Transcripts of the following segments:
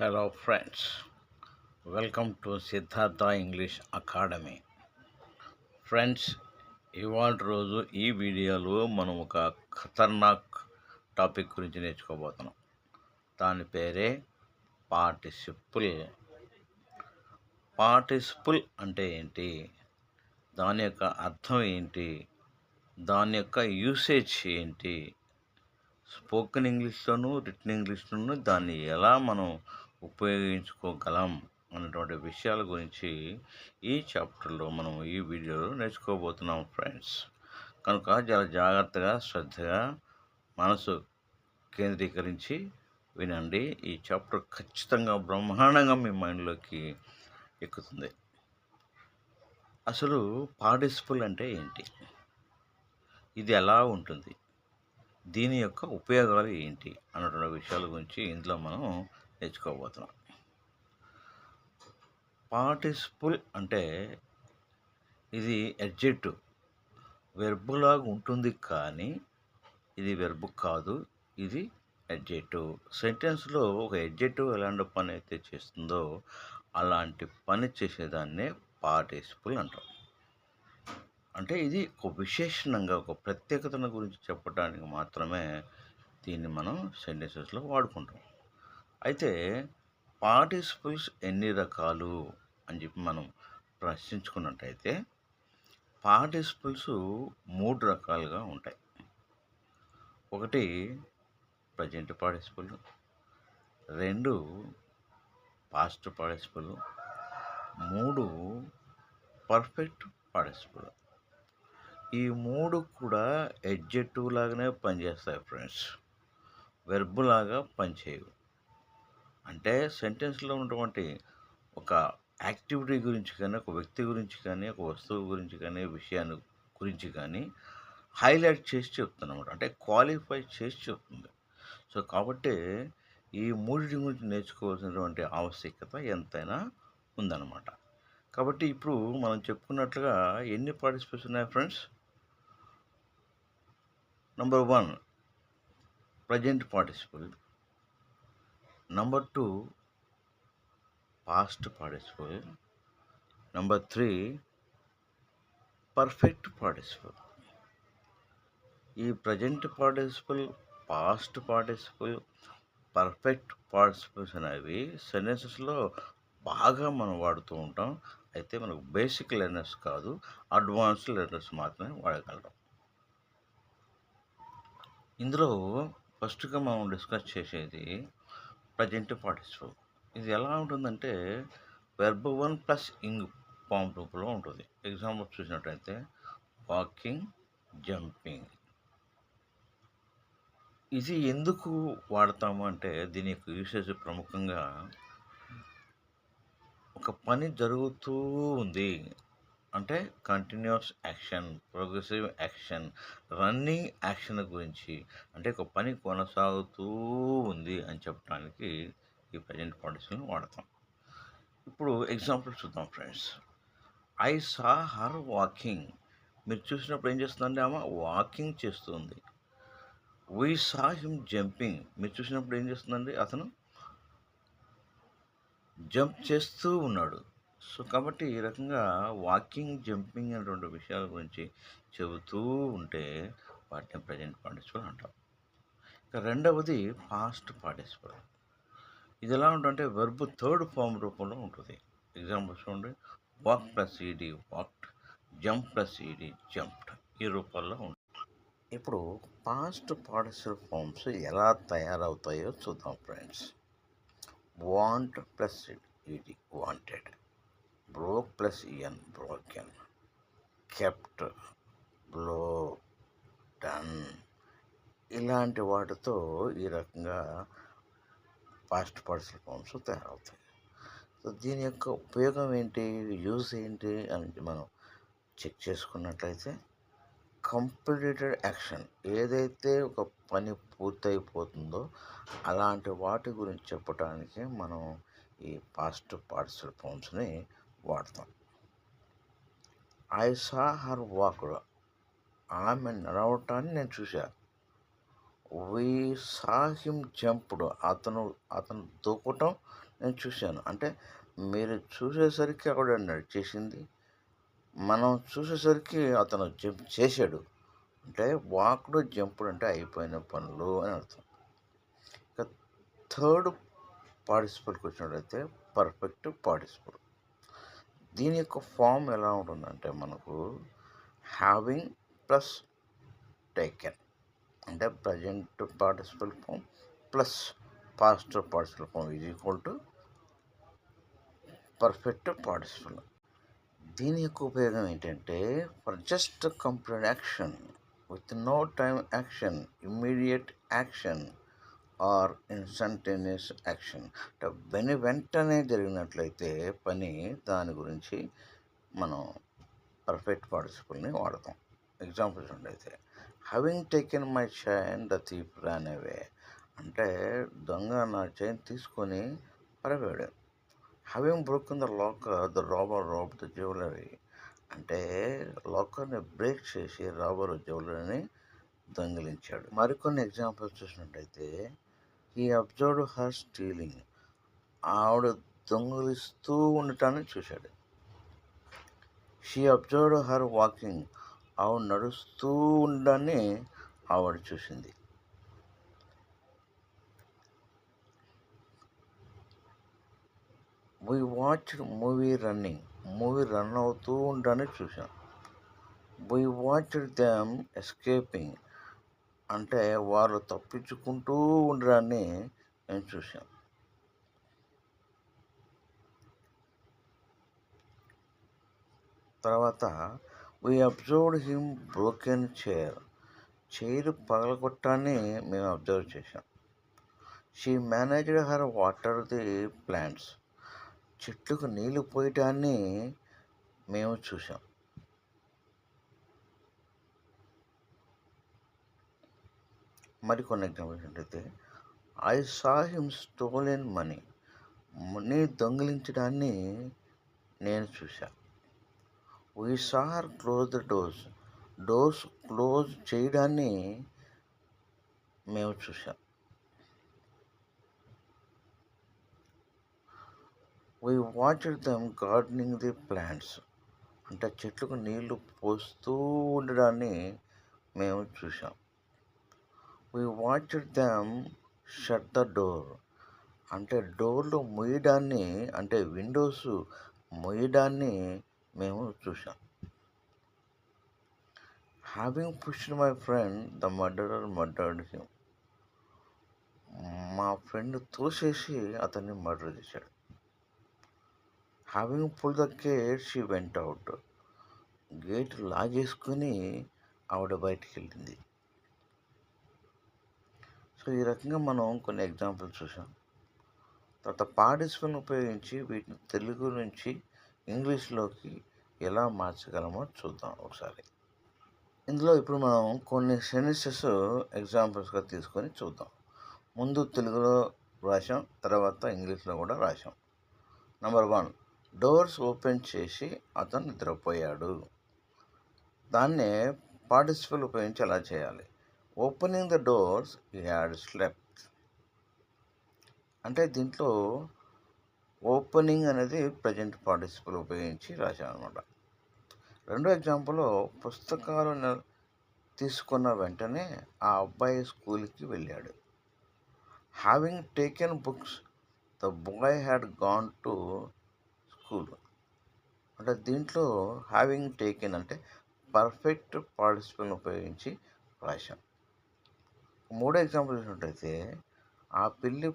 Hello, friends. Welcome to Siddhartha English Academy. Friends, ఇవాళ రోజు ఈ వీడియోలో మనం ఒక ఖతర్నాక్ టాపిక్ గురించి నేర్చుకోబోతున్నాం. దాని పేరే పార్టిసిపుల్. పార్టిసిపుల్ అంటే ఏంటి, దాని యొక్క అర్థం ఏంటి, దాని యొక్క యూసేజ్ ఏంటి, స్పోకెన్ ఇంగ్లీష్లోను రిటన్ ఇంగ్లీష్లోను దాన్ని ఎలా మనం ఉపయోగించుకోగలం అన్నటువంటి విషయాల గురించి ఈ చాప్టర్లో మనం ఈ వీడియోలో నేర్చుకోబోతున్నాం ఫ్రెండ్స్. కనుక చాలా జాగ్రత్తగా శ్రద్ధగా మనసు కేంద్రీకరించి వినండి. ఈ చాప్టర్ ఖచ్చితంగా బ్రహ్మాండంగా మీ మైండ్లోకి ఎక్కుతుంది. అసలు పార్టిసిపుల్ అంటే ఏంటి, ఇది ఎలా ఉంటుంది, దీని యొక్క ఉపయోగాలు ఏంటి అన్నటువంటి విషయాల గురించి ఇందులో మనం నేర్చుకోబోతున్నాం. పార్టిసిపుల్ అంటే ఇది అడ్జెక్టివ్, వెర్బులాగా ఉంటుంది, కానీ ఇది వెర్బు కాదు, ఇది అడ్జెక్టివ్. సెంటెన్స్లో ఒక అడ్జెక్టివ్ ఎలాంటి పని అయితే చేస్తుందో అలాంటి పని చేసేదాన్నే పార్టిసిపుల్ అంటాం. అంటే ఇది ఒక విశేషణంగా ఒక ప్రత్యేకతను గురించి చెప్పడానికి మాత్రమే దీన్ని మనం సెంటెన్సెస్లో వాడుకుంటాం. అయితే పార్టిసిపుల్స్ ఎన్ని రకాలు అని చెప్పి మనం ప్రశ్నించుకున్నట్టయితే పార్టిసిపుల్స్ 3 రకాలుగా ఉంటాయి. ఒకటి present participle, 2 past participle, 3 perfect participle. ఈ 3 కూడా అడ్జెక్టివ్ లాగానే పనిచేస్తాయి ఫ్రెండ్స్, వెర్బు లాగా పనిచేయవు. అంటే సెంటెన్స్లో ఉన్నటువంటి ఒక యాక్టివిటీ గురించి కానీ, ఒక వ్యక్తి గురించి కానీ, ఒక వస్తువు గురించి కానీ, విషయాన్ని గురించి కానీ హైలైట్ చేసి చెప్తుంది అనమాట. అంటే క్వాలిఫై చేసి చెప్తుంది. సో కాబట్టి ఈ మూడింటి గురించి నేర్చుకోవాల్సినటువంటి ఆవశ్యకత ఎంతైనా ఉందన్నమాట. కాబట్టి ఇప్పుడు మనం చెప్పుకున్నట్లుగా ఎన్ని పార్టిసిపేట్స్ ఉన్నాయి friends? Number 1 present participle, number 2 past participle, number 3 perfect participle. ఈ present participle, past participle, perfect participles అనేవి సెంటెన్సెస్లో బాగా మనం వాడుతూ ఉంటాం. అయితే మనకు బేసిక్ లెర్నర్స్ కాదు, అడ్వాన్స్డ్ లెర్నర్స్ మాత్రమే వాడగలరు. ఇందులో ఫస్ట్గా మనం డిస్కస్ చేసేది ప్రజెంట్ పార్టిసిపుల్. ఇది ఎలా ఉంటుందంటే వెర్బ్ 1 ప్లస్ ఇంగ్ ఫామ్ రూపంలో ఉంటుంది. ఎగ్జాంపుల్ చూసినట్టయితే వాకింగ్, జంపింగ్. ఇది ఎందుకు వాడతాము అంటే దీని యొక్క యూసేజ్ ప్రముఖంగా ఒక పని జరుగుతూ ఉంది అంటే continuous action, progressive action, running action గురించి, అంటే ఒక పని కొనసాగుతూ ఉంది అని చెప్పడానికి ఈ ప్రజెంట్ పార్టిసిపుల్ని వాడతాం. ఇప్పుడు ఎగ్జాంపుల్ చూద్దాం friends. I saw her walking. మీరు చూసినప్పుడు ఏం చేస్తుందంటే ఆమె వాకింగ్ చేస్తుంది. We saw him jumping. మీరు చూసినప్పుడు ఏం చేస్తుందండి, అతను జంప్ చేస్తూ ఉన్నాడు. సో కాబట్టి ఈ రకంగా వాకింగ్, జంపింగ్ అనేటువంటి విషయాల గురించి చెబుతూ ఉంటే వాటిని ప్రజెంట్ పార్టిసిపుల్ అంటాం. ఇక రెండవది పాస్ట్ పార్టిసిపుల్. ఇది ఎలా ఉంటుందంటే వెర్బ్ థర్డ్ ఫామ్ రూపంలో ఉంటుంది. ఎగ్జాంపుల్ చూడండి, వాక్ ప్లస్ ఈడి వాక్డ్, జంప్ ప్లస్ ఈడి జంప్డ్. ఈ రూపాల్లో ఉంటుంది. ఇప్పుడు పాస్ట్ పార్టిసిపుల్ ఫామ్స్ ఎలా తయారవుతాయో చూద్దాం friends. Want plus ED wanted, broke plus EN broken, kept, blow, done. ఇలాంటి వాటితో ఈ రకంగా పాస్ట్ పార్టిసిపుల్ ఫామ్స్ తయారవుతాయి. సో దీని యొక్క ఉపయోగం ఏంటి, యూజ్ ఏంటి అని మనం చెక్ చేసుకున్నట్లయితే కంప్లీటెడ్ యాక్షన్, ఏదైతే ఒక పని పూర్తయిపోతుందో అలాంటి వాటి గురించి చెప్పడానికి మనం ఈ పాస్ట్ పార్టిసిపుల్ ఫామ్స్ని వాడతాం. I saw her walked. ఆమె నడవటాన్ని నేను చూశాను. We saw him jumped. అతను దూకటం నేను చూశాను. అంటే మీరు చూసేసరికి ఆవిడ నడిచేసింది. మనం చూసేసరికి అతను జంప్ చేశాడు. అంటే వాక్డ్, జంప్డ్ అంటే అయిపోయిన పనులు అని అర్థం. ఇక థర్డ్ పార్టిసిపల్‌కి వచ్చినట్టయితే పర్ఫెక్ట్ పార్టిసిపల్. దీని యొక్క ఫార్మ్ ఎలా ఉంటుందంటే మనకు హ్యావింగ్ ప్లస్ టేకెన్. అంటే present participle form plus past participle form is equal to perfect participle. దీని యొక్క ఉపయోగం ఏంటంటే for just complete action with no time action, immediate action or instantaneous action. అంటే వెంటనే జరిగినట్లయితే పని, దాని గురించి మనం పర్ఫెక్ట్ పార్టిసిపల్ని వాడతాం. ఎగ్జాంపుల్ చూడైతే having taken my chain the thief ran away. అంటే దొంగ నా చైన్ తీసుకొని పరవేడు. Having broken the locker the robber rob the jewellery. అంటే లాకర్ని బ్రేక్ చేసి రాబర్ జ్యువెలరీని దొంగిలించాడు. మరికొన్ని ఎగ్జాంపుల్స్ చూసినట్టయితే హీ అబ్జర్వ్డ్ హర్ స్టీలింగ్. ఆవిడ దొంగిలిస్తూ ఉండటాన్ని చూశాడు. She observed her walking. ఆవిడ నడుస్తూ ఉండడాన్ని ఆవిడ చూసింది. We watched movie running. Movie run అవుతూ ఉండడాన్ని చూసాం. We watched them escaping. అంటే వాళ్ళు తప్పించుకుంటూ ఉండడాన్ని మేము చూసాం. తర్వాత we observed him broken chair పగలగొట్టాన్ని మేము అబ్జర్వ్ చేసాం. She managed her water the plants. చెట్లకు నీళ్లు పోయటాన్ని మేము చూసాం. మరికొన్ని ఎగ్జాంపుల్స్ ఏంటంటే I saw him stolen money దొంగిలించడాన్ని నేను చూశాను. We saw her close the doors close చేయడాన్ని మేము చూసాం. We watched them gardening the plants. అంటే చెట్లకు నీళ్లు పోస్తూ ఉండడాన్ని మేము చూసాం. We watched them shut the door. అంటే డోర్లు మూయడాన్ని, అంటే విండోస్ మూయడాన్ని మేము చూసాం. Having pushed my friend the murdered him. మా ఫ్రెండ్ తోసేసి అతన్ని మర్డర్ చేశాడు. Having pull the gate she went out. Gate లాగేసుకుని ఆవిడ బయటికి వెళ్ళింది. సో ఈ రకంగా మనం కొన్ని ఎగ్జాంపుల్స్ చూసాం. తర్వాత పార్టిసిపల్ని ఉపయోగించి వీటిని తెలుగు నుంచి ఇంగ్లీష్లోకి ఎలా మార్చగలమో చూద్దాం ఒకసారి. ఇందులో ఇప్పుడు మనం కొన్ని సెంటెన్సెస్ ఎగ్జాంపుల్స్గా తీసుకొని చూద్దాం. ముందు తెలుగులో రాశాం, తర్వాత ఇంగ్లీష్లో కూడా రాశాం. నెంబర్ 1, డోర్స్ ఓపెన్ చేసి అతను నిద్రపోయాడు. దాన్నే పార్టిసిపల్ ఉపయోగించి ఎలా చేయాలి? Opening the doors he had slept. అంటే దీంట్లో ఓపెనింగ్ అనేది ప్రజెంట్ పార్టిసిపల్ ఉపయోగించి రాశాను అనమాట. రెండో ఎగ్జాంపుల్లో పుస్తకాలు తీసుకున్న వెంటనే ఆ అబ్బాయి స్కూల్కి వెళ్ళాడు. Having taken books the boy had gone to school. అంటే దీంట్లో హ్యావింగ్ టేకెన్ అంటే పర్ఫెక్ట్ పార్టిసిపల్ని ఉపయోగించి రాశాం. మూడో ఎగ్జాంపుల్ చూసినట్టయితే ఆ పిల్లి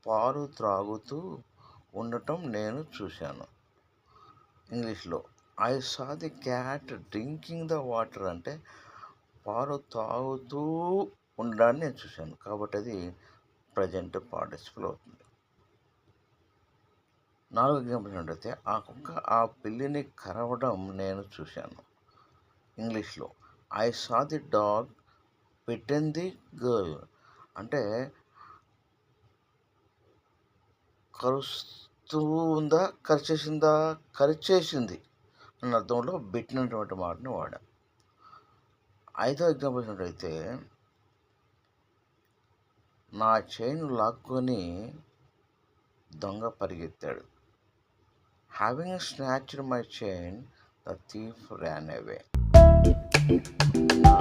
పాలు త్రాగుతూ ఉండటం నేను చూశాను. ఇంగ్లీష్లో I saw the cat drinking the water. అంటే పాలు తాగుతూ ఉండడాన్ని నేను చూశాను, కాబట్టి అది ప్రజెంట్ పార్టిసిపల్ అవుతుంది. నాలుగో ఎగ్జాంపుల్ ఏంటంటే ఆ కుక్క ఆ పిల్లిని కరవడం నేను చూశాను. ఇంగ్లీష్లో I saw the dog bitten the girl. అంటే కరుస్తూ ఉందా, కరిచేసింది అన్న అర్థంలో పెట్టినటువంటి మాటని వాడాం. ఐదో ఎగ్జాంపుల్ ఏంటంటే నా చైన్ లాక్కొని దొంగ పరిగెత్తాడు. Having snatched my chain, the thief Ryan అవే. నా